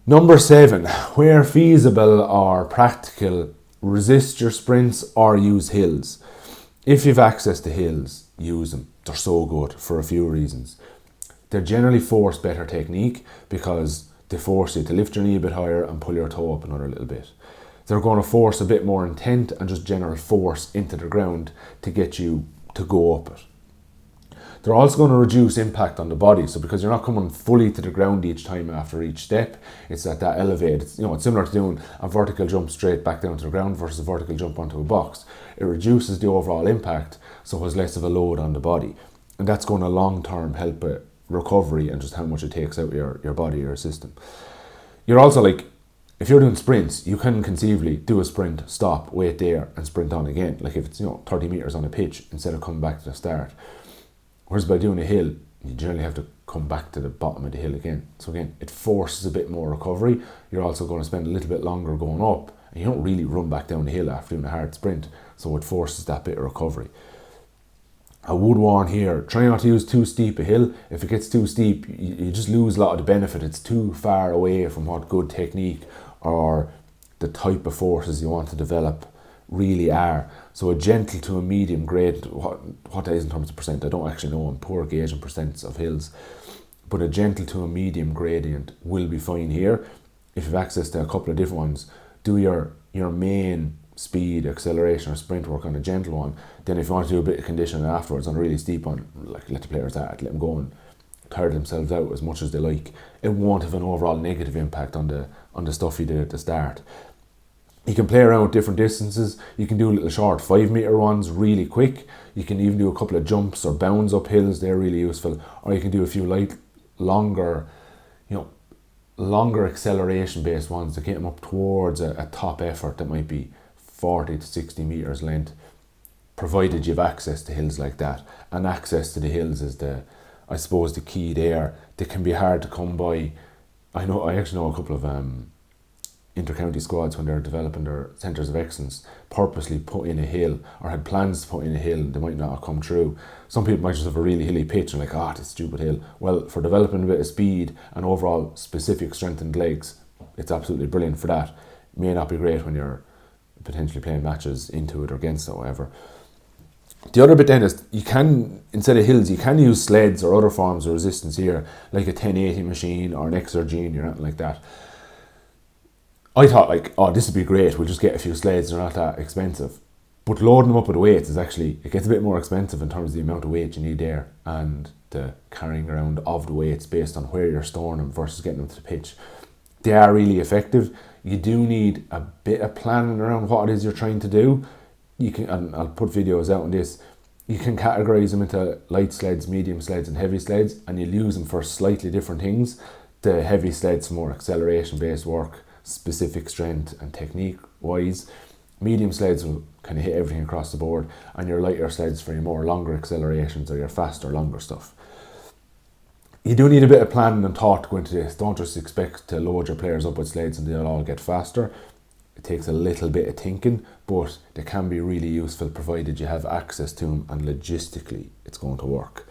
Number 7, where feasible or practical, resist your sprints or use hills. If you've access to hills, use them. They're so good for a few reasons. They generally force better technique because they force you to lift your knee a bit higher and pull your toe up another little bit. They're going to force a bit more intent and just general force into the ground to get you to go up it. They're also going to reduce impact on the body. So because you're not coming fully to the ground each time after each step, it's at that elevated. It's similar to doing a vertical jump straight back down to the ground versus a vertical jump onto a box. It reduces the overall impact, so it has less of a load on the body. And that's going to long-term help with recovery and just how much it takes out your body, your system. You're also if you're doing sprints, you can conceivably do a sprint, stop, wait there and sprint on again. Like if it's 30 meters on a pitch instead of coming back to the start. Whereas by doing a hill, you generally have to come back to the bottom of the hill again. So again, it forces a bit more recovery. You're also going to spend a little bit longer going up, and you don't really run back down the hill after doing a hard sprint. So it forces that bit of recovery. I would warn here, try not to use too steep a hill. If it gets too steep, you just lose a lot of the benefit. It's too far away from what good technique or the type of forces you want to develop really are. So a gentle to a medium grade, what that is in terms of percent, I don't actually know, I'm poor gauging percents of hills, but a gentle to a medium gradient will be fine here. If you have access to a couple of different ones, do your main speed, acceleration or sprint work on a gentle one. Then if you want to do a bit of conditioning afterwards on a really steep one, let the players let them go and tire themselves out as much as they like. It won't have an overall negative impact on the stuff you did at the start. You can play around with different distances. You can do little short 5 meter ones really quick. You can even do a couple of jumps or bounds up hills. They're really useful. Or you can do a few longer acceleration based ones to get them up towards a top effort that might be 40 to 60 meters length, provided you have access to hills like that. And access to the hills is the key there. They can be hard to come by. I actually know a couple of inter-county squads, when they're developing their centres of excellence, purposely put in a hill or had plans to put in a hill and they might not have come true. Some people might just have a really hilly pitch and this stupid hill. Well, for developing a bit of speed and overall specific strengthened legs, it's absolutely brilliant for that. It may not be great when you're potentially playing matches into it or against it or whatever. The other bit then is you can, instead of hills, you can use sleds or other forms of resistance here, like a 1080 machine or an Exergene or anything like that. I thought this would be great, we'll just get a few sleds, they're not that expensive. But loading them up with weights it gets a bit more expensive in terms of the amount of weight you need there and the carrying around of the weights based on where you're storing them versus getting them to the pitch. They are really effective. You do need a bit of planning around what it is you're trying to do. You can, and I'll put videos out on this, you can categorise them into light sleds, medium sleds and heavy sleds, and you'll use them for slightly different things. The heavy sleds for more acceleration based work, specific strength and technique wise. Medium sleds will kind of hit everything across the board, and your lighter sleds for your more longer accelerations or your faster, longer stuff. You do need a bit of planning and thought to go into this. Don't just expect to load your players up with sleds and they'll all get faster. It takes a little bit of thinking, but they can be really useful provided you have access to them and logistically it's going to work.